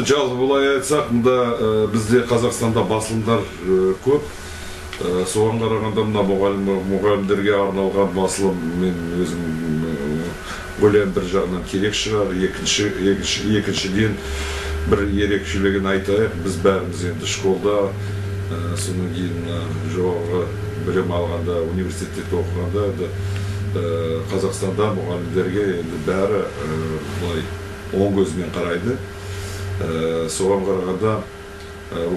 жалпы былай айтсақ, мында бізде Қазақстанда басылымдар көп. Соған қарағанда мына мұғалімдерге арналған басылым мен өзім ойлаймын бір жағынан керек шығар. Екіншіден бір ерекшелігін айтайық. Біз бәріміз енді школда, содан кейін жоғарғы білім алғанда, университетте оқығанда Қазақстанда мұғалімдерге енді бәрі былай оң көзімен қарайды. Соған қарағанда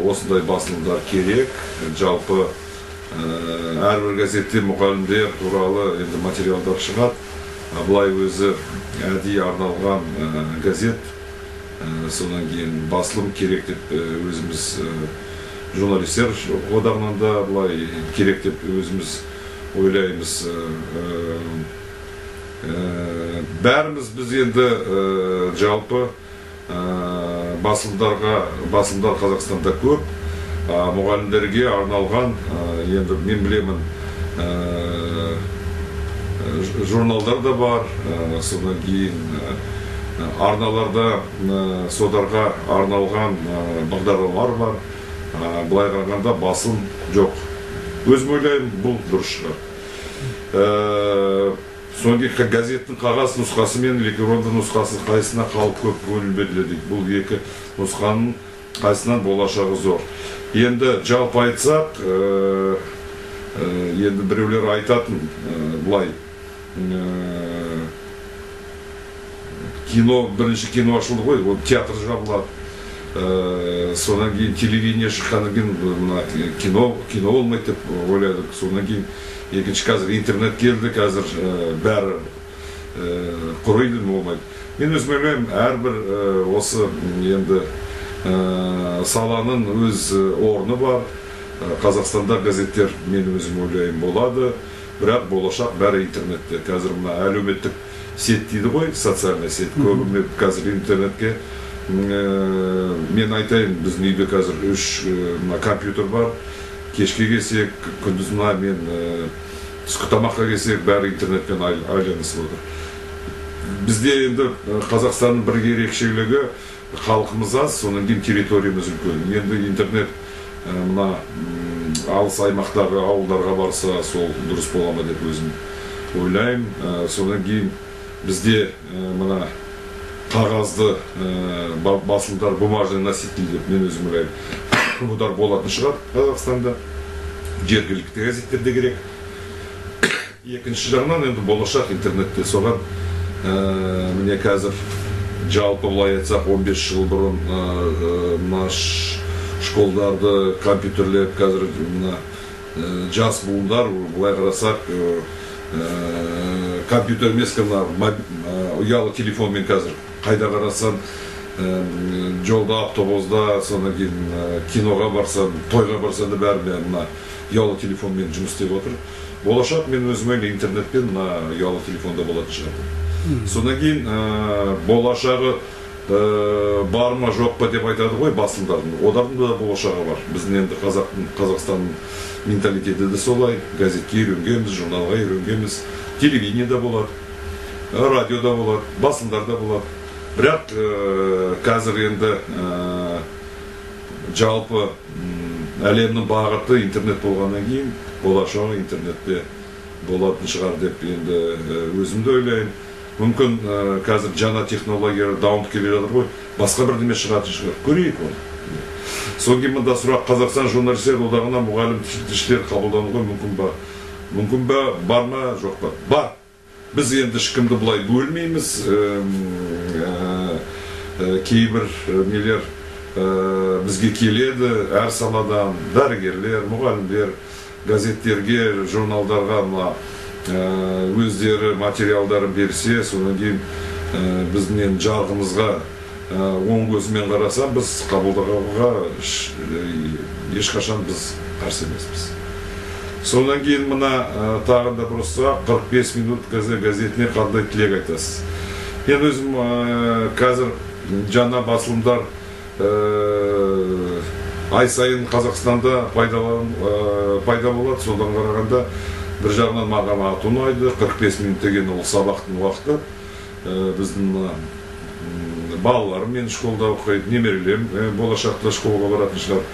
осындай басылымдар керек. Жалпы әрбір газетте мұғалімдер туралы енді материалдар шығады. Бұлай өзі әдейі арналған газет, содан кейін басылым керек деп өзіміз журналистер одағынан да бұлай керек деп өзіміз ойлаймыз. Бәріміз біз енді жалпы басылымдар Қазақстанда көп, мұғалімдерге арналған, енді мен білемін, журналдар да бар, содан кейін арналарда содарға арналған бағдарламалар бар. Былай қарағанда басылым жоқ. Өзім ойлаймын, бұл дұрыс шығар. Содан кейін газеттің қағаз нұсқасы мен электронды нұсқасы қайсына халық көп көңіл беріледі. Бұл екі нұсқаның қайсынан болашағы зор. Енді жалпы айтсақ, енді біреулер айтатын бұлай. Бірінші кино ашылды ғой, театр жабылады. Содан кейін телевидение шыққаннан кейін кино болмайды деп ойладық. Содан кейін екінші қазір интернет келді, қазір бәрі құрайды, болмайды. Мен өзім ойлаймын, әрбір осы енді саланың өз орны бар. Қазақстанда газеттер мен өзім ойлаймын болады, бірақ болашақ бәрі интернетте. Қазір мына әлеуметтік сет дейді ғой, социальный сет. Көбіне қазір интернетке мен айтайын, біздің үйде қазір 3 компьютер бар. Кешке келсек, күндіз мен түскі тамаққа келсек, бәрі интернетпен айланысып отыр. Бізде енді Қазақстанның бір ерекшелігі, халқымыз аз, содан кейін территориямыз үлкен. Енді интернет мына алыс аймақтағы ауылдарға барса, сол дұрыс бола ма деп өзім ойлаймын. Содан кейін бізде мына қағазды басылымдар, бумажный носитель деп мен өзім ойлаймын. Бұдар болатын шығар Қазақстанда. Жергілікті газеттерде керек. Екінші жағынан енді болашақ интернетте. Соған міне қазір жалпы былай айтсақ 15 жыл бұрын наш школдарды компьютерлеп, қазір жас буындар былай қарасақ компьютер емес, ұялы телефонмен қазір қайда қарасан, жолда, автобуста, содан кейін киноға барсан, тойға барсан да бәрі ұялы телефонмен жұмыс істеп отыр. Болашақ мен өзім ойлаймын, интернетпен ұялы телефонда болатын шығар. Содан кейін болашағы бар ма жоқ па деп айтады ғой басылымдардың. Одардың да болашағы бар. Біздің енді Қазақстанның менталитеті де солай. Газетке үйренгенбіз, журналға үйренгенбіз, телевидениеда болады, радиода болады, басылымдарда болады. Бірақ қазір енді жалпы әлемнің бағыты интернет болғаннан кейін болашағы интернетте болатын шығар деп енді өзімді ойлаймын. Мүмкін қазір жаңа технологиялар дамып келе жатыр ғой, басқа бірдеме шығатын шығар. Көрейік оны. Содан кейін мында сұрақ, Қазақстан журналистер одағына мұғалім тілшілер қабылдануға мүмкін ба? Мүмкін ба, бар ма, жоқ па? Бар. Біз енді ешкімді бұлай бөлмейміз. Кейбір нелер бізге келеді, әр саладан дәрігерлер, мұғалімдер, газеттерге, журналдарға өздері материалдарын берсе, содан кейін біздің жарғымызға оң көзімен қараса, біз қабылдауға ешқашан біз қарсы емеспіз. Содан кейін мына тағында бұрысса 45 минут газетіне қандай тілек айтасыз? Мен өзім қазір жаңа басылымдар ай сайын Қазақстанда пайда болады. Содан қарағанда бір жағынан маған аты ұнайды. 45 минут деген ол сабақтың уақыты. Біздің балаларым мен школда оқиды, немерелерім болашақта школға баратын шығар.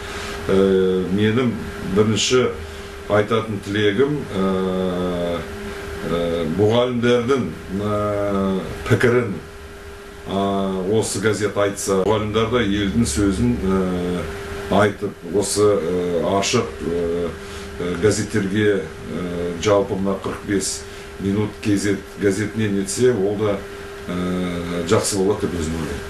Менің бірінші айтатын тілегім мұғалімдердің пікірін осы газет айтса, мұғалімдер де елдің сөзін айтып, осы ашық газеттерге жалпы мына 45 минут газетіне нетсе, ол да жақсы болады деп өзім ойлаймын.